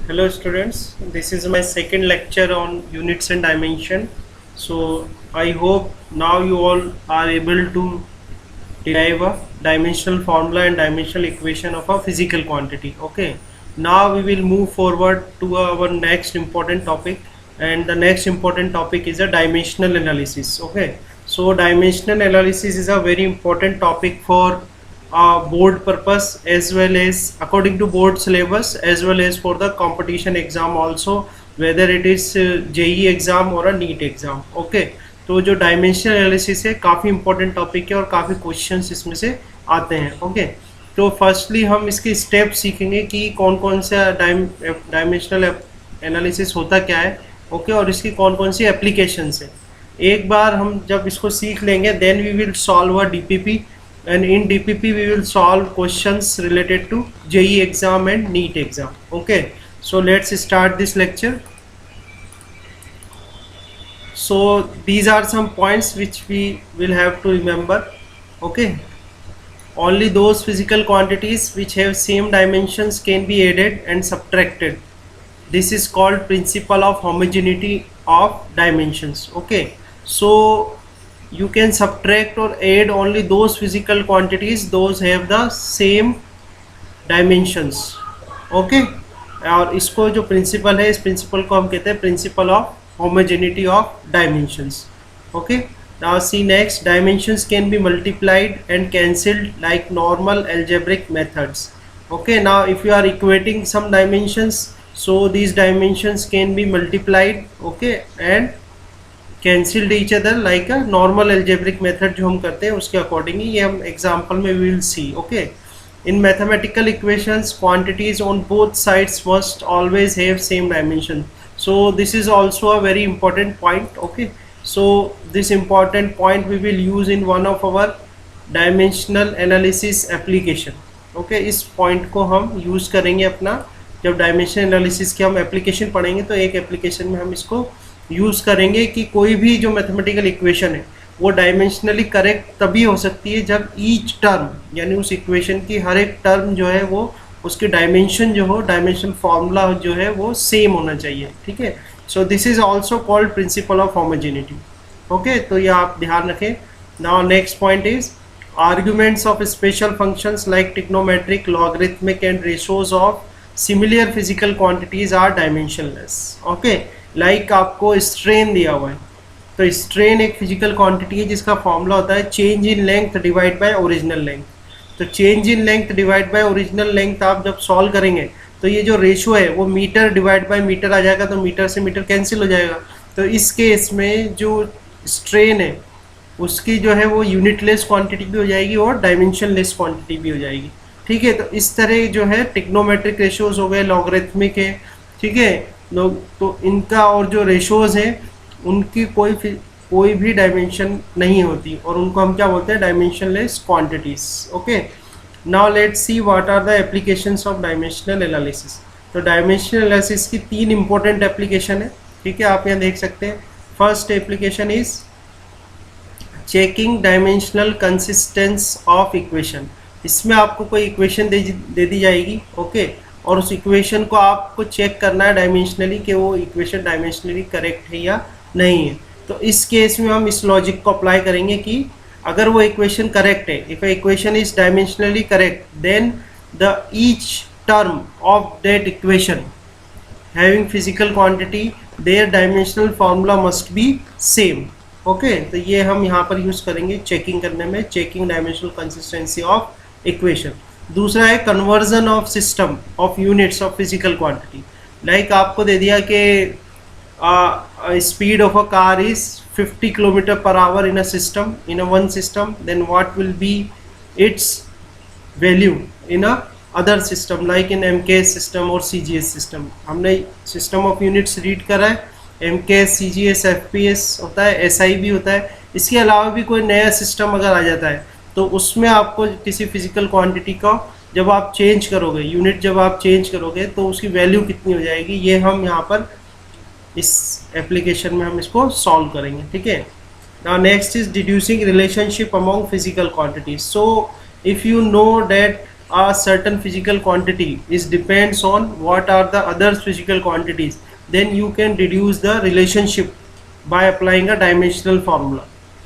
Hello students, this is my second lecture on units and dimension. So I hope now you all are able to derive a dimensional formula and dimensional equation of a physical quantity. Okay, now we will move forward to our next important topic, and the next important topic is a dimensional analysis. Okay, so dimensional analysis is a very important topic for board purpose, as well as according to board syllabus, as well as for the competition exam also, whether it is JEE exam or a NEET exam. Okay, तो जो dimensional analysis है काफ़ी important topic है और काफ़ी questions इसमें से आते हैं. ओके, तो फर्स्टली हम इसके स्टेप सीखेंगे कि कौन कौन सा डायमेंशनल एनालिसिस होता क्या है. ओके, और इसकी कौन कौन सी एप्लीकेशंस है. एक बार हम जब इसको सीख लेंगे then we will solve a DPP, and in DPP we will solve questions related to JEE exam and NEET exam. Okay, so let's start this lecture. So these are some points which we will have to remember. Okay, only those physical quantities which have same dimensions can be added and subtracted. This is called principle of homogeneity of dimensions. Okay, so you can subtract or add only those physical quantities those have the same dimensions. Okay, और इसको जो principal है, इस principal को हम कहते हैं principal of homogeneity of dimensions. Okay, now see next, dimensions can be multiplied and cancelled like normal algebraic methods. Okay, now if you are equating some dimensions, so these dimensions can be multiplied, okay, and cancelled each other like a normal algebraic method जो हम करते हैं उसके accordingly. ये हम example में will see. Okay, in mathematical equations quantities on both sides must always have same dimension. So this is also a very important point. Okay, so this important point we will use in one of our dimensional analysis application. Okay, इस point को हम use करेंगे अपना जब dimensional analysis की हम application पढ़ेंगे, तो एक एप्लीकेशन में हम इसको यूज़ करेंगे कि कोई भी जो मैथमेटिकल इक्वेशन है वो डायमेंशनली करेक्ट तभी हो सकती है जब ईच टर्म, यानी उस इक्वेशन की हर एक टर्म जो है वो उसकी डायमेंशन जो हो, डायमेंशनल फार्मूला जो है वो सेम होना चाहिए. ठीक है, so this is also called principle of homogeneity. Okay, तो ये आप ध्यान रखें. Now next point is arguments of special functions like trigonometric, logarithmic and ratios of similar physical quantities are dimensionless. Okay, like आपको स्ट्रेन दिया हुआ है, तो स्ट्रेन एक फिजिकल क्वांटिटी है जिसका फॉर्मूला होता है change in length divide by original length. तो change in length divide by original length आप जब सॉल्व करेंगे तो ये जो रेशो है वो मीटर डिवाइड बाय मीटर आ जाएगा, तो मीटर से मीटर कैंसिल हो जाएगा. तो इस केस में जो स्ट्रेन है उसकी जो है वो यूनिटलेस क्वांटिटी भी हो जाएगी और डायमेंशनलेस क्वांटिटी भी हो जाएगी. ठीक है, तो इस तरह जो है ट्रिग्नोमेट्रिक रेशोज हो गए, लॉगरिथमिक है. ठीक है, लोग तो इनका और जो रेशोज हैं उनकी कोई भी डायमेंशन नहीं होती और उनको हम क्या बोलते हैं, dimensionless quantities. Okay, now let's see what are the applications of dimensional analysis. तो डायमेंशनल एनालिसिस की 3 इंपॉर्टेंट एप्लीकेशन है. ठीक है, आप यहाँ देख सकते हैं. First application is checking dimensional consistence of equation. इसमें आपको कोई इक्वेशन दे दी जाएगी. ओके, और उस इक्वेशन को आपको चेक करना है डायमेंशनली कि वो इक्वेशन डायमेंशनली करेक्ट है या नहीं है. तो इस केस में हम इस लॉजिक को अप्लाई करेंगे कि अगर वो इक्वेशन करेक्ट है, if equation is dimensionally correct, then the each term of that equation having physical quantity their dimensional formula must be same. Okay, तो ये हम यहाँ पर यूज़ करेंगे चेकिंग करने में, checking dimensional consistency of equation. दूसरा है conversion of system of units of physical quantity. Like आपको दे दिया कि speed of a car is 50 kilometre per hour in a system, in a one system, then what will be its value in a other system like in MKS system और CGS system. हमने system of units read करा है, MKS, CGS, FPS होता है, SI भी होता है. इसके अलावा भी कोई नया सिस्टम अगर आ जाता है तो उसमें आपको किसी फिजिकल क्वांटिटी का जब आप चेंज करोगे, यूनिट जब आप चेंज करोगे तो उसकी वैल्यू कितनी हो जाएगी, ये हम यहाँ पर इस एप्लीकेशन में हम इसको सॉल्व करेंगे. ठीक है, now next is deducing relationship among physical quantities. So if you know that a certain physical quantity is depends on what are the other physical quantities, then you can deduce the relationship by applying a dimensional formula.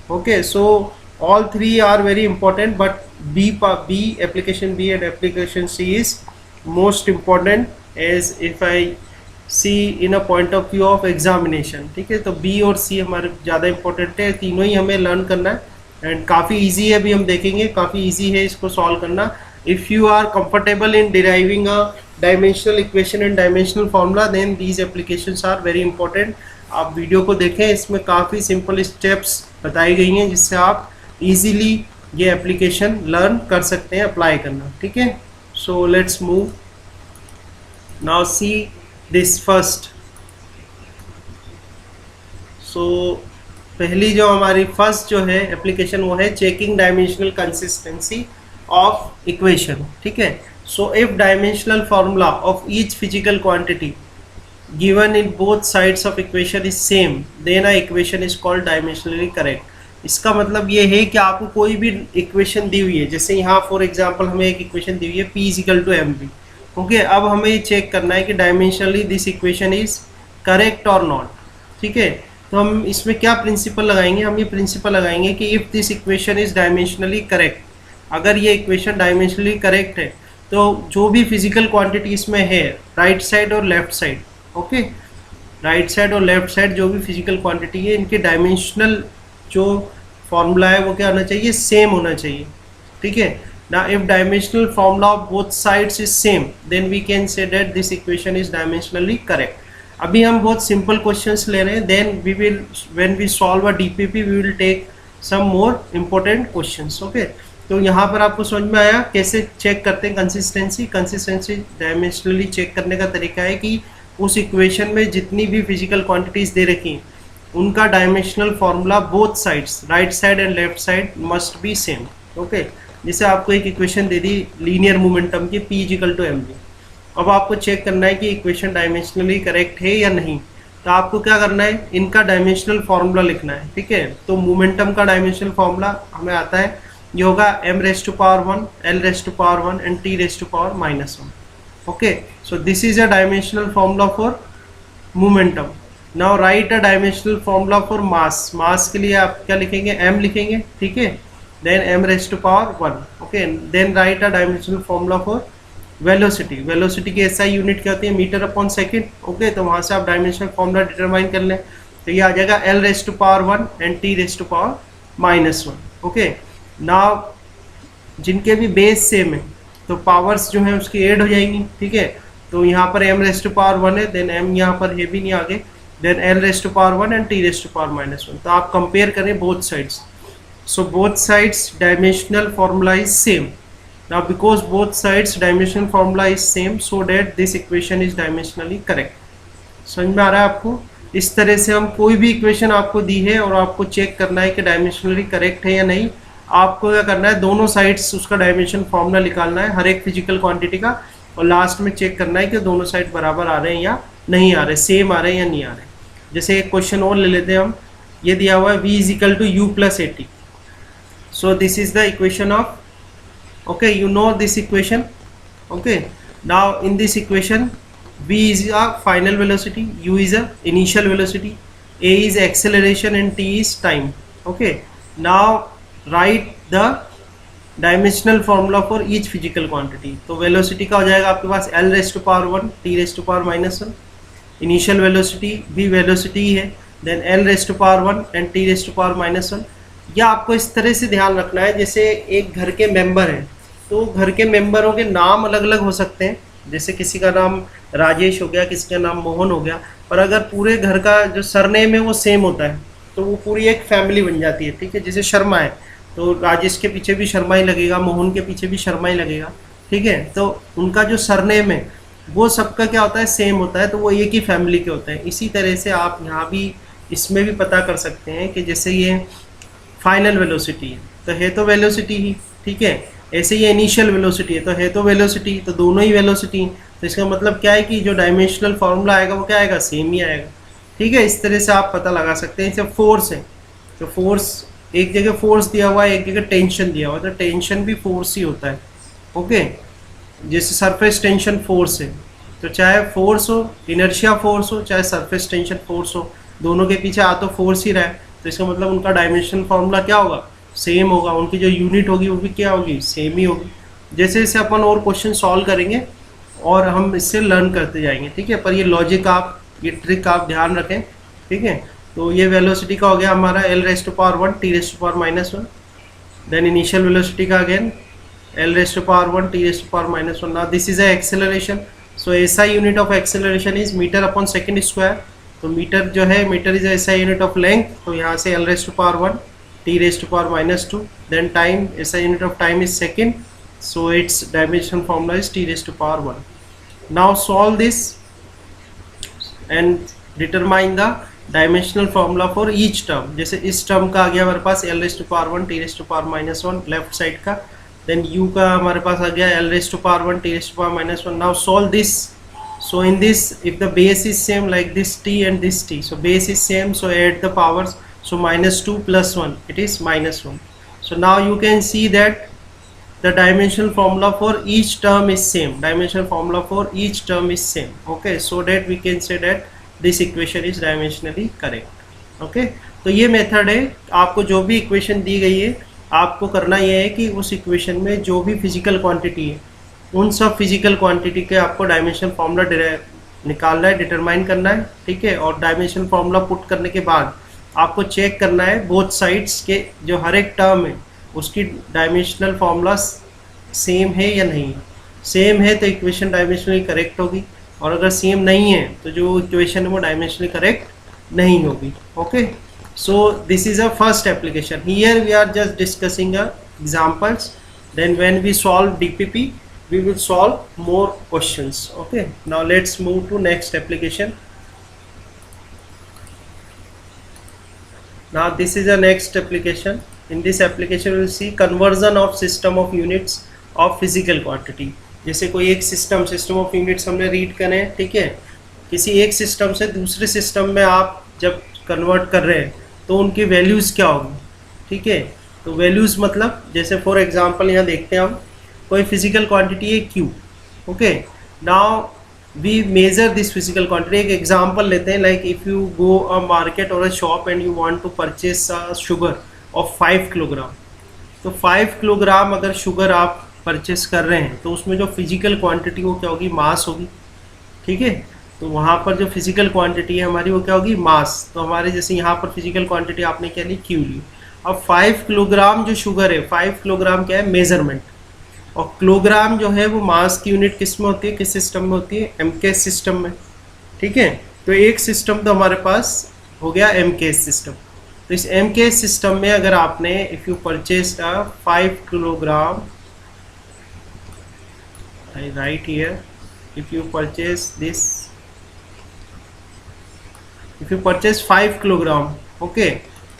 Okay, so all three are very important, but B application B and application C is most important as if I see in a point of view of examination. ठीक है, तो B और C हमारे ज़्यादा important है, तीनों ही हमें learn करना है एंड काफ़ी इजी है, अभी हम देखेंगे काफ़ी इजी है इसको सॉल्व करना. If you are comfortable in deriving a dimensional equation and dimensional formula, then these applications are very important. आप वीडियो को देखें, इसमें काफ़ी सिंपल स्टेप्स बताई गई हैं जिससे आप इजीली ये एप्लीकेशन लर्न कर सकते हैं अप्लाई करना. ठीक है, so let's move now see this first. So पहली जो हमारी फर्स्ट जो है एप्लीकेशन वो है checking dimensional consistency of equation. ठीक है, so if dimensional formula of each physical quantity given in both sides of equation is same, then a equation is called dimensionally correct. इसका मतलब ये है कि आपको कोई भी इक्वेशन दी हुई है, जैसे यहाँ फॉर एग्जांपल हमें एक इक्वेशन दी हुई है P = mv. ओके, अब हमें ये चेक करना है कि dimensionally this equation is correct और नॉट. ठीक है, तो हम इसमें क्या प्रिंसिपल लगाएंगे, हम ये प्रिंसिपल लगाएंगे कि if this equation is dimensionally correct, अगर ये इक्वेशन डायमेंशनली करेक्ट है तो जो भी फिजिकल क्वांटिटी इसमें है राइट साइड और left side, okay, right side और लेफ्ट साइड जो भी फिजिकल क्वांटिटी है इनके डायमेंशनल जो फॉर्मूला है वो क्या होना चाहिए, सेम होना चाहिए. ठीक है, ना if dimensional formula of both sides is same, then we can say that this equation is dimensionally correct. अभी हम बहुत सिंपल क्वेश्चंस ले रहे हैं, then we will when we solve a DPP we will take some more important questions. Okay, तो यहाँ पर आपको समझ में आया कैसे चेक करते हैं कंसिस्टेंसी डायमेंशनली चेक करने का तरीका है कि उस इक्वेशन में जितनी भी फिजिकल क्वांटिटीज दे रखी हैं उनका dimensional formula both sides right side and left side must be same. Okay, जैसे आपको एक इक्वेशन दे दी लीनियर मोमेंटम की P = mv. अब आपको चेक करना है कि इक्वेशन डायमेंशनली करेक्ट है या नहीं, तो आपको क्या करना है, इनका डायमेंशनल फार्मूला लिखना है. ठीक है, तो मोमेंटम का डायमेंशनल फार्मूला हमें आता है, ये होगा m⁻1, l⁻1 and t⁻⁻1. Okay, so this is a dimensional formula for momentum. Now write a dimensional formula for mass. Mass के लिए आप क्या लिखेंगे, m लिखेंगे. ठीक है, then m⁻1. Okay, then write a dimensional formula for velocity. Velocity की SI unit क्या होती है, मीटर/सेकेंड. ओके, तो वहाँ से आप डायमेंशनल फॉर्मूला डिटरमाइन कर लें, तो ये आ जाएगा l⁻1 and t⁻⁻1. Okay, now जिनके भी बेस सेम है तो पावर्स जो है उसकी ऐड हो जाएंगी. ठीक है, तो यहाँ पर m⁻1 है, देन m यहाँ पर है भी नहीं आगे, देन l⁻1 एंड t⁻⁻1. तो आप कंपेयर करें both sides. So both sides dimensional formula is same. Now because both sides dimensional formula is same, so that this equation is dimensionally correct. समझ में आ रहा है आपको? इस तरह से हम कोई भी इक्वेशन आपको दी है और आपको चेक करना है कि डायमेंशनली करेक्ट है या नहीं, आपको क्या करना है, दोनों साइड्स उसका डायमेंशन फॉर्मूला निकालना है हर एक फिजिकल क्वांटिटी का, और लास्ट में चेक करना है कि दोनों साइड बराबर आ रहे हैं या नहीं आ रहे, सेम आ रहे हैं या नहीं आ रहे. जैसे एक क्वेश्चन और ले लेते हैं हम, ये दिया हुआ है v = u+80. So this is the equation of, okay, you know this equation. Okay, now in this equation v is a final velocity, u is a initial velocity, a is acceleration and t is time. Okay, now write the dimensional formula for each physical quantity. तो velocity का हो जाएगा आपके पास l⁻1 t⁻⁻1. initial velocity भी velocity ही है, then l⁻1 and t⁻⁻1. या आपको इस तरह से ध्यान रखना है, जैसे एक घर के मेंबर हैं तो घर के मेंबरों के नाम अलग अलग हो सकते हैं, जैसे किसी का नाम राजेश हो गया, किसी का नाम मोहन हो गया, पर अगर पूरे घर का जो सरनेम है वो सेम होता है तो वो पूरी एक फैमिली बन जाती है. ठीक है, जैसे शर्मा है तो राजेश के पीछे भी शर्मा ही लगेगा, मोहन के पीछे भी शर्मा ही लगेगा. ठीक है, तो उनका जो सरनेम है वो सबका क्या होता है, सेम होता है, तो वो एक ही फैमिली के होते हैं. इसी तरह से आप यहाँ भी इसमें भी पता कर सकते हैं कि जैसे ये फाइनल वेलोसिटी है तो है तो वेलोसिटी ही. ठीक है, ऐसे ये इनिशियल वेलोसिटी है तो है तो वेलोसिटी, तो दोनों ही वेलोसिटी. तो इसका मतलब क्या है कि जो डायमेंशनल फॉर्मूला आएगा वो क्या आएगा, सेम ही आएगा. ठीक है, इस तरह से आप पता लगा सकते हैं. जैसे फोर्स है तो फोर्स, एक जगह फोर्स दिया हुआ है, एक जगह टेंशन दिया हुआ है, तो टेंशन भी फोर्स ही होता है. ओके, जैसे सरफेस टेंशन फोर्स है, तो चाहे फोर्स हो, इनर्शिया फोर्स हो, चाहे सरफेस टेंशन फोर्स हो, दोनों के पीछे आ तो फोर्स ही रहा है, तो इसका मतलब उनका डायमेंशन फॉर्मूला क्या होगा, सेम होगा, उनकी जो यूनिट होगी वो भी क्या होगी, सेम ही होगी। जैसे जैसे अपन और क्वेश्चन सॉल्व करेंगे और हम इससे लर्न करते जाएंगे, ठीक है। पर ये लॉजिक आप, ये ट्रिक आप ध्यान रखें, ठीक है। तो ये वेलोसिटी का हो गया हमारा L⁻⁴ T⁻⁻⁻⁴, then initial velocity का again L⁻⁴ T⁻⁻⁻⁴। Now this is a acceleration, so SI unit of acceleration is metre upon second square. तो मीटर जो है, metre is SI unit of length, तो यहाँ से L⁻⁴ T⁻⁻², then time, SI unit of time is second, so its dimension formula is T⁻⁴. Now solve this and determine the dimensional formula for each term. जैसे इस term का आ गया हमारे पास L⁻⁴ T⁻⁻⁻⁴ left side का, then u का हमारे पास आ गया L⁻⁴ T⁻⁻⁻⁴. Now solve this. So in this, if the base is same like this t and this t, so base is same, so add the powers, so -2 + 1, it is -1. So now you can see that the dimensional formula for each term is same, dimensional formula for each term is same, okay, so that we can say that this equation is dimensionally correct, okay। तो ये method है, आपको जो भी equation दी गई है आपको करना ये है कि उस इक्वेशन में जो भी फिजिकल क्वांटिटी है उन सब फिजिकल क्वांटिटी के आपको डायमेंशन फार्मूला निकालना है, डिटरमाइन करना है, ठीक है। और डायमेंशन फार्मूला पुट करने के बाद आपको चेक करना है बोथ साइड्स के जो हर एक टर्म है उसकी डायमेंशनल फार्मूला सेम है या नहीं है। सेम है तो इक्वेशन डायमेंशनली करेक्ट होगी, और अगर सेम नहीं है तो जो इक्वेशन है वो डायमेंशनली करेक्ट नहीं होगी, okay. So this is a first application, here we are just discussing examples, then when we solve DPP we will solve more questions, okay। Now let's move to next application. Now this is the next application. In this application we will see conversion of system of units of physical quantity. जैसे कोई एक system of units हमने read करें, ठीक है, किसी एक system से दूसरे सिस्टम में आप जब कन्वर्ट कर रहे हैं तो उनकी वैल्यूज़ क्या होगी, ठीक है। तो वैल्यूज़ मतलब जैसे फॉर एग्जांपल यहाँ देखते हैं हम, कोई फिजिकल क्वांटिटी है Q, okay. Now we measure this physical quantity. एक एग्जांपल लेते हैं, like if you go a market और a shop and you want to purchase sugar of 5 kilogram, तो 5 किलोग्राम अगर शुगर आप परचेस कर रहे हैं तो उसमें जो फिजिकल क्वांटिटी वो क्या होगी, मास होगी, ठीक है। तो वहाँ पर जो फिजिकल क्वांटिटी है हमारी वो क्या होगी, मास। तो हमारे जैसे यहाँ पर फिजिकल क्वांटिटी आपने क्या ली, Q ली। अब 5 किलोग्राम जो शुगर है, 5 किलोग्राम क्या है, मेजरमेंट, और किलोग्राम जो है वो मास की यूनिट किस में होती है, किस सिस्टम में होती है, MKS सिस्टम में, ठीक है। तो एक सिस्टम तो हमारे पास हो गया MKS सिस्टम। तो इस MKS सिस्टम में अगर आपने if you purchase 5 kilogram, I right here, if you purchase this, if you purchase 5 kilogram, okay.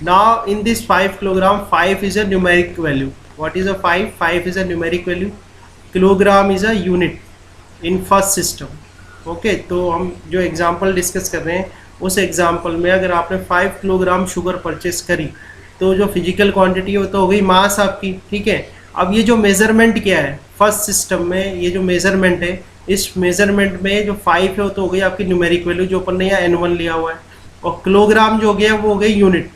Now in this 5 kilogram, 5 is a numeric value. What is a 5? 5 is a numeric value. Kilogram is a unit in first system. Okay, तो हम जो example discuss कर रहे हैं उस example में अगर आपने 5 किलोग्राम शुगर परचेस करी तो जो फिजिकल क्वांटिटी हो तो हो गई मास आपकी, ठीक है। अब ये जो मेजरमेंट क्या है फर्स्ट सिस्टम में, ये जो मेजरमेंट है, इस मेजरमेंट में जो 5 है तो हो गई आपकी न्यूमेरिक वैल्यू जो अपन ने यहाँ N1 लिया हुआ है, और किलोग्राम जो हो गया वो हो गई यूनिट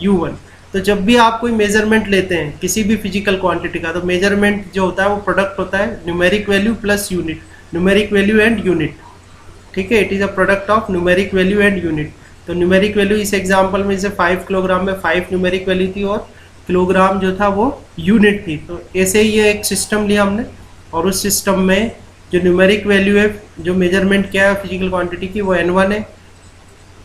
U1। तो जब भी आप कोई मेजरमेंट लेते हैं किसी भी फिजिकल क्वांटिटी का, तो मेजरमेंट जो होता है वो प्रोडक्ट होता है numeric value plus unit, numeric value and unit, ठीक है। It is a product of numeric value and unit. तो न्यूमेरिक वैल्यू इस एग्जांपल में जैसे 5 किलोग्राम में 5 न्यूमेरिक वैल्यू थी और किलोग्राम जो था वो यूनिट थी। तो ऐसे ही ये एक सिस्टम लिया हमने, और उस सिस्टम में जो न्यूमेरिक वैल्यू है, जो मेजरमेंट क्या है फिजिकल क्वांटिटी की, वो N1 है,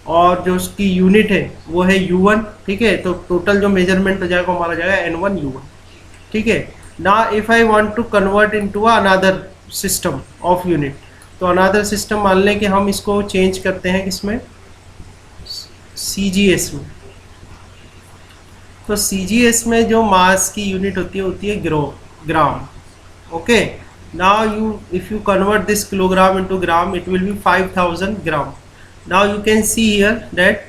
और जो उसकी यूनिट है वो है U1, ठीक है। तो टोटल जो मेजरमेंट हो जाएगा हमारा जाएगा N1 U1, ठीक है। ना if I want to convert into another system of unit, तो अनदर सिस्टम मान लें कि हम इसको चेंज करते हैं किसमें, CGS में। तो CGS में जो मास की यूनिट होती है gram, okay. Now you if you convert this kilogram into gram, it will be 5000 gram. Now you can see here that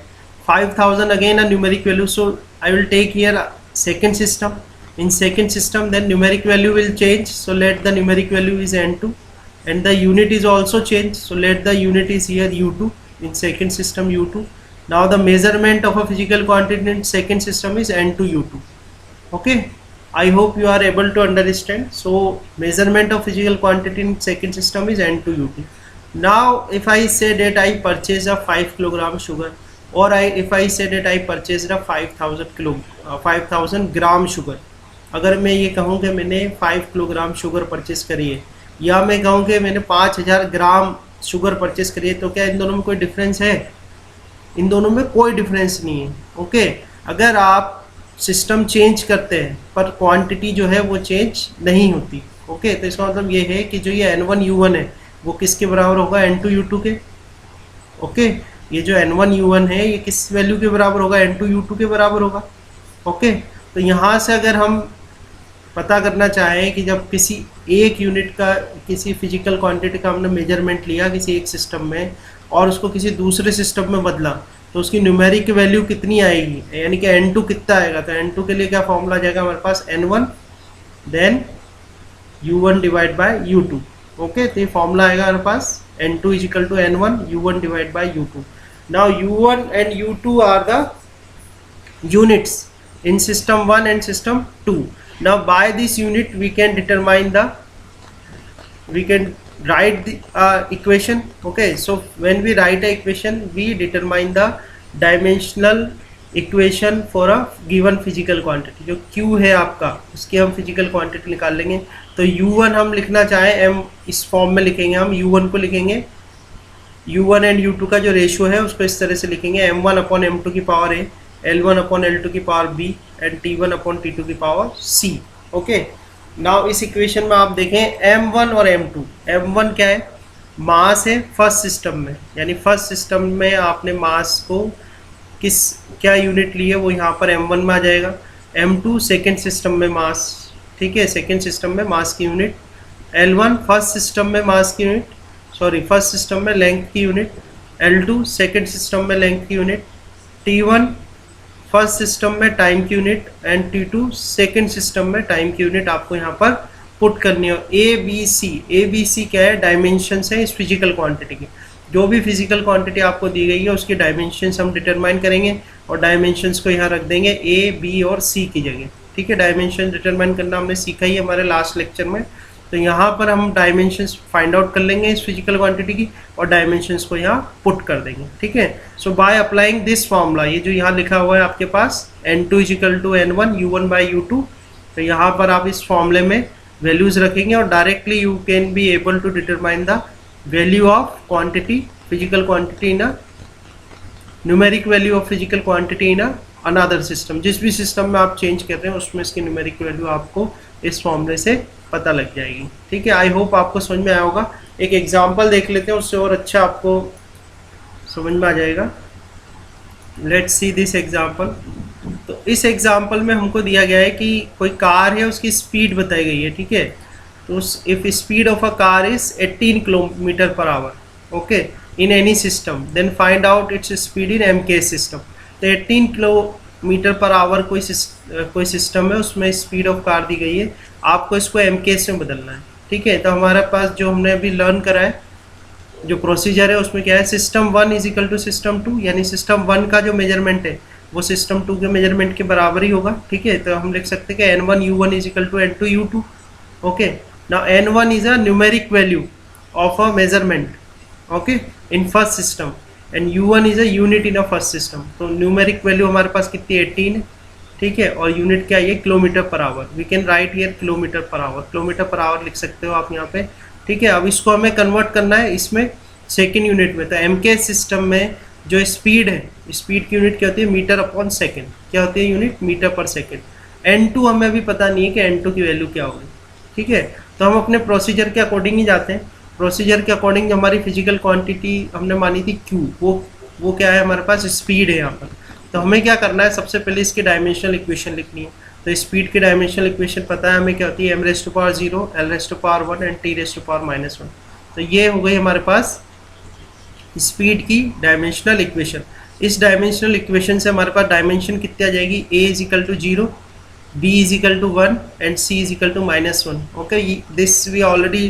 5000 again a numeric value, so I will take here second system, in second system, then numeric value will change, so let the numeric value is n2, and the unit is also changed, so let the unit is here u2 in second system u2. Now the measurement of a physical quantity in second system is n2 u2. Okay, I hope you are able to understand. So measurement of physical quantity in second system is n2 u2. Now if I say that I purchase a 5 kilogram sugar, or if I say that I purchased a 5000 gram sugar, अगर मैं ये कहूँ कि मैंने 5 kilogram sugar purchase करी है, या मैं कहूँ कि मैंने 5000 ग्राम शुगर परचेस करी है, तो क्या इन दोनों में कोई डिफरेंस है? इन दोनों में कोई डिफरेंस नहीं है। ओके, अगर आप सिस्टम चेंज करते हैं पर क्वांटिटी जो है वो चेंज नहीं होती। ओके, तो इसका मतलब ये है कि जो ये n1 u1 है वो किसके बराबर होगा? n2 u2 के। ओके, ये जो n1 u1 है ये किस वैल्यू के बराबर होगा? n2 u2 के बराबर होगा। ओके, तो यहाँ से अगर हम पता करना चाहें कि जब किसी एक यूनिट का, किसी फिजिकल क्वांटिटी का हमने मेजरमेंट लिया किसी एक सिस्टम में और उसको किसी दूसरे सिस्टम में बदला, तो उसकी न्यूमेरिक वैल्यू कितनी आएगी, यानी कि n2 कितना आएगा? तो n2 के लिए क्या फॉर्मूला जाएगा हमारे पास? n1 then u1 divide by u2। Okay, तो ये फॉर्मूला आएगा हमारे पास n2 is equal to n1 u1 divide by u2। Now u1 and u2 are the units in system 1 and system 2. Now by this unit we can write the equation. Okay, so when we write a equation we determine the dimensional equation for a given physical quantity. जो q है आपका, उसकी हम physical quantity निकाल लेंगे। तो u1 हम लिखना चाहें m इस फॉर्म में लिखेंगे, हम u1 को लिखेंगे, u1 एंड u2 का जो रेशियो है उसको इस तरह से लिखेंगे, m1 अपॉन m2 की power a, L1 upon L2 की power b and T1 upon T2 की पावर c। ओके, नाउ इस इक्वेशन में आप देखें m1 और m2। m1 क्या है? मास है फर्स्ट सिस्टम में, यानी फर्स्ट सिस्टम में आपने मास को क्या यूनिट ली है वो यहाँ पर m1 में आ जाएगा। m2 सेकेंड सिस्टम में मास, ठीक है, सेकेंड सिस्टम में मास की यूनिट। L1 फर्स्ट सिस्टम में मास की यूनिट, सॉरी फर्स्ट सिस्टम में लेंथ की यूनिट। L2 सेकेंड सिस्टम में लेंथ की यूनिट। T1 फर्स्ट सिस्टम में टाइम की unit and T2 second system में टाइम की यूनिट आपको यहाँ पर पुट करनी है। ए बी सी क्या है? डायमेंशंस है इस फिजिकल क्वांटिटी की। जो भी फिजिकल क्वांटिटी आपको दी गई है उसकी डायमेंशंस हम डिटरमाइन करेंगे और डायमेंशंस को यहाँ रख देंगे ए बी और सी की जगह। ठीक है, डायमेंशन डिटरमाइन करना हमने सीखा ही हमारे लास्ट लेक्चर में। तो यहाँ पर हम डायमेंशंस फाइंड आउट कर लेंगे इस फिजिकल क्वांटिटी की और डायमेंशंस को यहाँ पुट कर देंगे। ठीक है, so by applying this formula, ये जो यहाँ लिखा हुआ है आपके पास n2 is equal to n1 u1 by u2, तो यहाँ पर आप इस फॉर्मूले में वैल्यूज रखेंगे और directly you can be able to determine the value of quantity, physical quantity in a numeric value of physical quantity in a another system. जिस भी सिस्टम में आप चेंज कर रहे हैं उसमें इसकी न्यूमेरिक वैल्यू आपको इस फॉर्मूले से पता लग जाएगी। ठीक है, आई होप आपको समझ में आया होगा। एक एग्जांपल देख लेते हैं, उससे और अच्छा आपको समझ में आ जाएगा। Let's see this example. तो इस एग्जांपल में हमको दिया गया है कि कोई कार है, उसकी स्पीड बताई गई है। ठीक है, तो if speed of a car is 18 kilometre per hour, okay, in any system, then find out its speed in MK system. तो 18 किलोमीटर पर आवर कोई सिस्टम है, उसमें स्पीड ऑफ कार दी गई है, आपको इसको MK में बदलना है। ठीक है, तो हमारे पास जो हमने अभी लर्न करा है जो प्रोसीजर है उसमें क्या है, system 1 is equal to system 2, यानी सिस्टम 1 का जो मेजरमेंट है वो सिस्टम 2 के मेजरमेंट के बराबर ही होगा। ठीक है, तो हम लिख सकते हैं कि n1 u1 is equal to n2 u2। Okay, now n1 is a numeric value of a measurement, okay, in first system, and u1 is a unit in a first system. तो न्यूमेरिक वैल्यू हमारे पास कितनी 18 है। ठीक है, और unit क्या है? Kilometre per hour. We can write here kilometre per hour, kilometre per hour लिख सकते हो आप यहाँ पे। ठीक है, अब इसको हमें कन्वर्ट करना है इसमें सेकेंड यूनिट में। तो MK सिस्टम में जो स्पीड है, स्पीड की यूनिट क्या होती है? Metre upon second. क्या होती है यूनिट? मीटर पर सेकेंड। N2 हमें अभी पता नहीं है कि N2 की वैल्यू क्या होगी। ठीक है, तो हम अपने प्रोसीजर के अकॉर्डिंग ही जाते हैं। प्रोसीजर के अकॉर्डिंग जो हमारी फिजिकल क्वांटिटी हमने मानी थी Q, वो क्या है हमारे पास? स्पीड है यहाँ पर। तो हमें क्या करना है, सबसे पहले इसकी डायमेंशनल इक्वेशन लिखनी है। तो स्पीड की डायमेंशनल इक्वेशन पता है हमें क्या होती है? m⁻0 l⁻1 and t⁻⁻1। तो ये हो गई हमारे पास स्पीड की डायमेंशनल इक्वेशन। इस डायमेंशनल इक्वेशन से हमारे पास डायमेंशन कितनी आ जाएगी? a is equal to 0, b is equal to 1 and c is equal to -1. Okay, this we already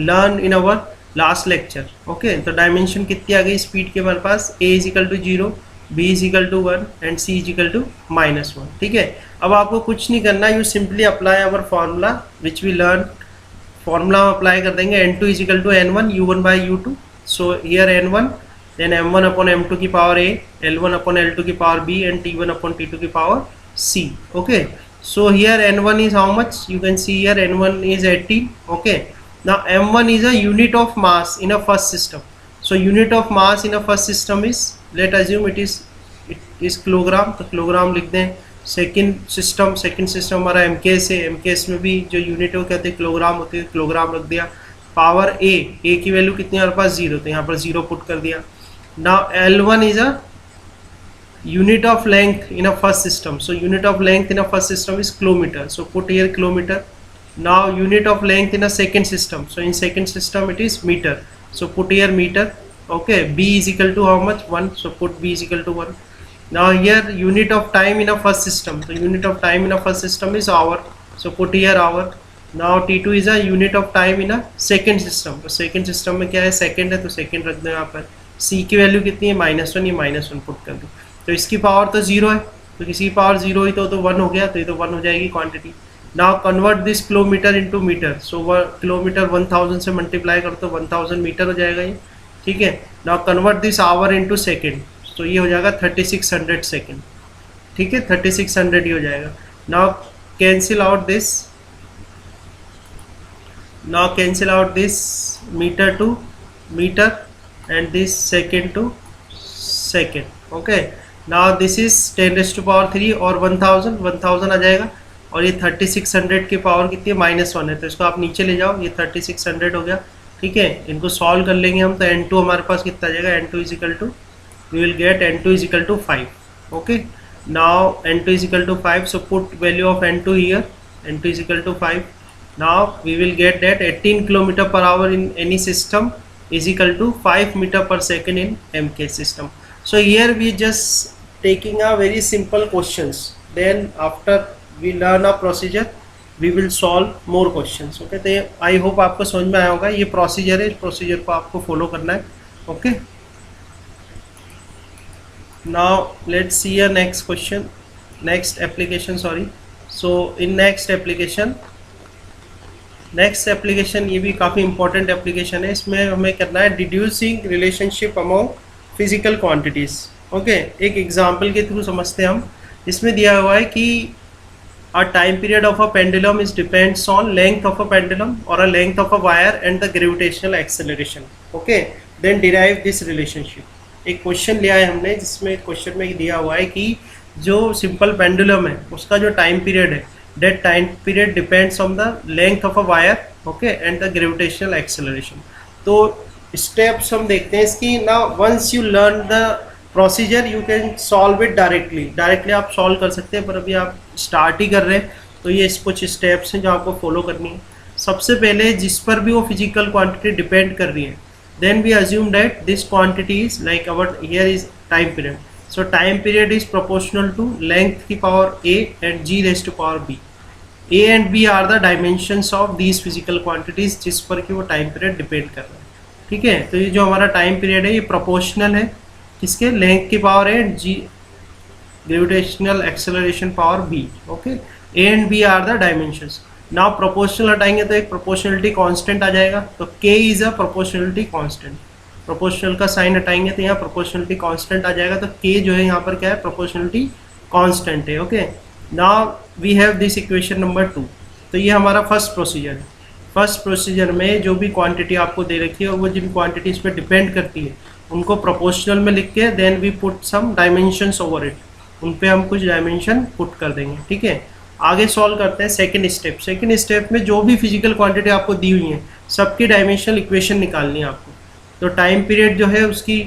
learn in our last lecture. Okay, तो डायमेंशन कितनी आ गई स्पीड की हमारे पास, a is equal to 0, b is equal to 1 and c is equal to -1. ठीक है, अब आपको कुछ नहीं करना, you simply apply our formula which we learn. Formula apply कर देंगे, n2 is equal to n1 u1 by u2. So here n1 then m1 upon m2 की power a, l1 upon l2 की power b and t1 upon t2 की power c. Okay, so here n1 is how much, you can see here n1 is 18. okay, now m1 is a unit of mass in a first system. So unit of mass in a first system is, let assume it is kilogram, तो kilogram लिख दें. Second system हमारा mks है, mks में भी जो unit है वो कहते हैं किलोग्राम होते हैं, किलोग्राम रख दिया. पावर a की वैल्यू कितनी हमारे पास 0, तो यहाँ पर 0 पुट कर दिया. Now l1 is a unit of length in a first system. So unit of length in a first system is kilometer, so put here kilometer. Now unit of length in a second system, so in second system it is meter, so put here meter. Okay, b is equal to how much, 1, so put b is equal to 1. Now here unit of time in a first system, so unit of time in a first system is hour, so put here hour. Now t2 is a unit of time in a second system, तो second system में क्या है, second है, तो second रख दें यहाँ पर. c की वैल्यू कितनी है, -1, ये -1 पुट कर दो. तो इसकी पावर तो 0 है, तो किसी की पावर 0 ही तो 1 हो गया, तो ये तो 1 हो जाएगी quantity. Now convert this kilometre into metre, so kilometre 1000 से मल्टीप्लाई कर तो 1000 मीटर हो जाएगा ये. ठीक है, now convert this our into second, तो ये हो जाएगा 3600 सेकंड. ठीक है, 3600 ही हो जाएगा. Now cancel out this metre to metre and this second to second. Okay, now this is 10⁻³ और 1000 आ जाएगा, और ये 3600 की पावर कितनी है, -1 है, तो इसको आप नीचे ले जाओ, ये 3600 हो गया. ठीक है, इनको सॉल्व कर लेंगे हम, तो n2 हमारे पास कितना आ जाएगा, n2 is equal to, we will get n2 is equal to 5. Okay, now n2 is equal to 5, so put value of n2 here, n2 is equal to 5. Now we will get that 18 km/h in any system is equal to 5 m/s in mk system. So here we just taking a very simple questions, then after we learn a procedure we will solve more questions. Okay, तो I hope आपको समझ में आया होगा. ये procedure है, इस procedure को आपको फॉलो करना है. Okay, now let's see a next question, next application, sorry. So in next application ये भी काफ़ी इंपॉर्टेंट एप्लीकेशन है. इसमें हमें करना है deducing relationship among physical quantities. Okay, एक एग्जांपल के थ्रू समझते हैं हम. इसमें दिया हुआ है कि a time period of a pendulum is depends on length of a pendulum और a length of a wire and the gravitational acceleration. Okay, then derive this relationship. एक क्वेश्चन लिया है हमने, जिसमें क्वेश्चन में दिया हुआ है कि जो सिंपल पेंडुलम है उसका जो टाइम पीरियड है, that time period depends on the length of a wire, okay, and the gravitational acceleration. तो स्टेप्स हम देखते हैं इसकी. Now once you learn the procedure you can solve it directly आप सॉल्व कर सकते हैं, पर अभी आप स्टार्ट ही कर रहे हैं, तो ये कुछ स्टेप्स हैं जो आपको फॉलो करनी है. सबसे पहले जिस पर भी वो फिजिकल क्वांटिटी डिपेंड कर रही है, then we assume that this quantity is like our here is time period. So time period is proportional to length की power a and g⁻⁵ a and b are the dimensions of these physical quantities जिस पर कि वो time period depend कर रहा है. ठीक है, तो ये जो हमारा टाइम पीरियड है ये प्रोपोर्शनल है किसके, लेंथ की power a and g gravitational acceleration power b. Okay, a and b are the dimensions. Now proportional हटाएंगे तो एक प्रोपोर्शनलिटी कांस्टेंट आ जाएगा, तो k is a proportionality constant. Proportional का साइन हटाएंगे तो यहाँ प्रोपोर्शनलिटी कांस्टेंट आ जाएगा, तो k जो है यहाँ पर क्या है, प्रोपोर्शनलिटी कांस्टेंट है. Okay, now we have this equation number 2. तो ये हमारा फर्स्ट प्रोसीजर है. फर्स्ट प्रोसीजर में जो भी क्वांटिटी आपको दे रखी है और वो जिन क्वांटिटीज पे डिपेंड करती है उनको प्रोपोर्शनल में लिख के then we put some dimensions over it, उन पे हम कुछ डायमेंशन पुट कर देंगे. ठीक है, आगे सॉल्व करते हैं सेकंड स्टेप. सेकंड स्टेप में जो भी फिजिकल क्वांटिटी आपको दी हुई है सबकी डायमेंशनल इक्वेशन निकालनी है आपको. तो टाइम पीरियड जो है उसकी,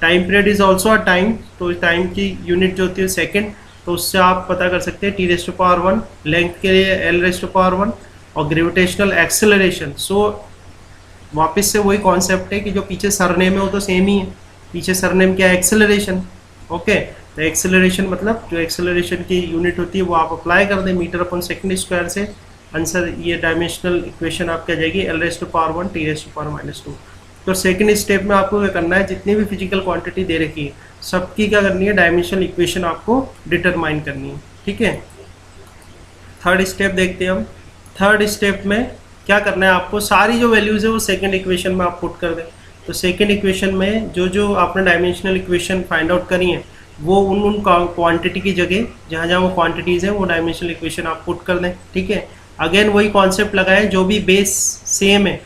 time period is also a time, तो टाइम की यूनिट जो होती है सेकेंड, तो उससे आप पता कर सकते हैं t⁻⁴, लेंथ के लिए l⁻⁴, और ग्रेविटेशनल एक्सेलरेशन. सो वापस से वही कॉन्सेप्ट है कि जो पीछे सरनेम है वो तो सेम ही है. पीछे सरनेम क्या है, एक्सेलरेशन. ओके, तो एक्सेलरेशन मतलब जो एक्सेलरेशन की यूनिट होती है वो आप अप्लाई कर दें मीटर अपन सेकंड स्क्वायर से, आंसर ये डायमेंशनल इक्वेशन आपकी आ जाएगी L⁻⁴ T⁻⁻²। तो सेकंड स्टेप में आपको क्या करना है, जितनी भी फिजिकल क्वांटिटी दे रखी है सबकी क्या करनी है, डायमेंशनल इक्वेशन आपको डिटरमाइन करनी है। ठीक है, थर्ड स्टेप देखते हैं हम। थर्ड स्टेप में क्या करना है आपको, सारी जो वैल्यूज़ है वो सेकंड इक्वेशन में आप पुट कर दें। तो सेकंड इक्वेशन में जो जो आपने डायमेंशनल इक्वेशन फाइंड आउट करी है वो उन क्वांटिटी की जगह जहाँ जहाँ वो क्वांटिटीज़ हैं वो डायमेंशनल इक्वेशन आप पुट कर दें। ठीक है, अगेन वही कॉन्सेप्ट लगाएं, जो भी बेस सेम है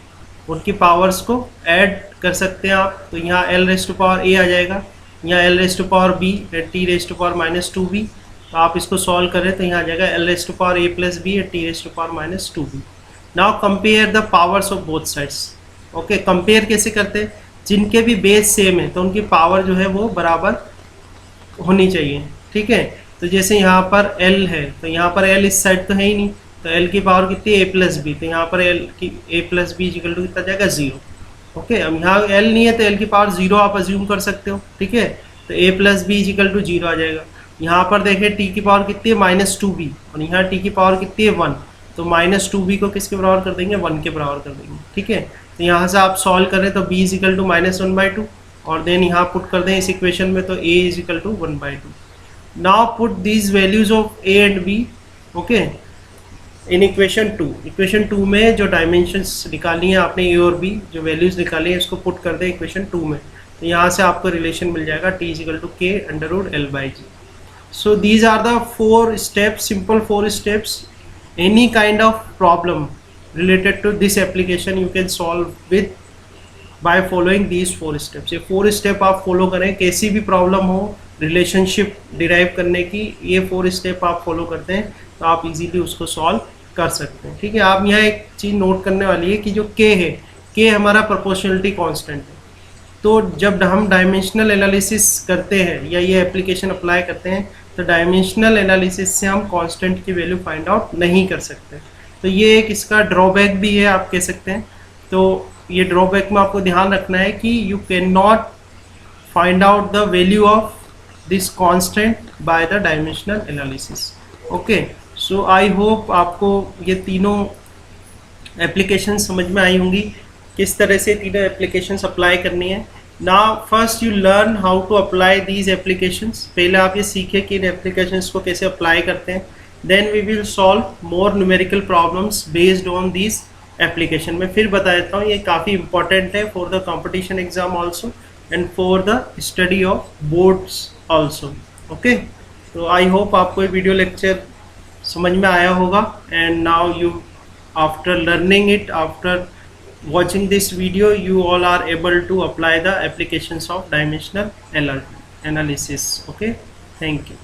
उनकी पावर्स को ऐड कर सकते हैं आप। तो यहाँ L⁻A आ जाएगा, यहाँ L⁻B T⁻⁻²B। तो आप इसको सॉल्व करें तो यहाँ आ जाएगा L⁻A+B T⁻⁻²B। Now compare the powers of both sides. Okay, compare कैसे करते हैं, जिनके भी बेस सेम है तो उनकी पावर जो है वो बराबर होनी चाहिए। ठीक है, तो जैसे यहाँ पर L है तो यहाँ पर L इस साइड तो है ही नहीं, तो L की पावर कितनी है A+B, तो यहाँ पर L की A+B इक्वल टू कितना जाएगा 0। ओके, अब यहाँ L नहीं है तो L की पावर 0 आप अज्यूम कर सकते हो। ठीक है, तो A+B इक्वल टू 0 आ जाएगा। यहाँ पर देखें T की पावर कितनी है -2B, और यहाँ T की पावर कितनी है 1, तो -2B को किसके बराबर कर देंगे, 1 के बराबर कर देंगे। ठीक है, तो यहाँ से आप सॉल्व करें तो B इक्वल टू -1/2, और देन यहाँ पुट कर दें इस इक्वेशन में तो A equal to 1/2। Now put these values of A and B okay in equation 2। Equation 2 में जो डायमेंशंस निकाली हैं आपने A और B, जो वैल्यूज निकाली हैं इसको पुट कर दें इक्वेशन 2 में, तो यहाँ से आपको रिलेशन मिल जाएगा T equal to K√L/G। So these are the 4 steps, simple 4 steps. Any kind of problem related to this application you can solve with by following these 4 steps। ये 4 स्टेप आप फॉलो करें, कैसी भी प्रॉब्लम हो relationship derive करने की, ये 4 step आप फॉलो करते हैं तो आप इजीली उसको सॉल्व कर सकते हैं। ठीक है, आप यहाँ एक चीज़ नोट करने वाली है कि जो K है, K हमारा प्रोपोर्शनलिटी कांस्टेंट है। तो जब हम डायमेंशनल एनालिसिस करते हैं या ये एप्लीकेशन अप्लाई करते हैं तो डायमेंशनल एनालिसिस से हम कांस्टेंट की वैल्यू फाइंड आउट नहीं कर सकते। तो ये एक इसका ड्रॉबैक भी है आप कह सकते हैं। तो ये ड्रॉबैक में आपको ध्यान रखना है कि you can not find out the value of this constant by the dimensional analysis. Okay, so I hope आपको ये तीनों एप्लीकेशन समझ में आई होंगी, किस तरह से तीनों एप्लीकेशंस अप्लाई करनी है। Now first you learn how to apply these applications. पहले आप ये सीखें कि इन एप्लीकेशंस को कैसे अप्लाई करते हैं। Then we will solve more numerical problems based on this application. मैं फिर बता देता हूँ ये काफ़ी इंपॉर्टेंट है for the competition exam also and for the study of boards also. Okay, तो आई होप आपको ये वीडियो लेक्चर समझ में आया होगा। And now you after learning it, after watching this video, you all are able to apply the applications of dimensional analysis. Okay, thank you.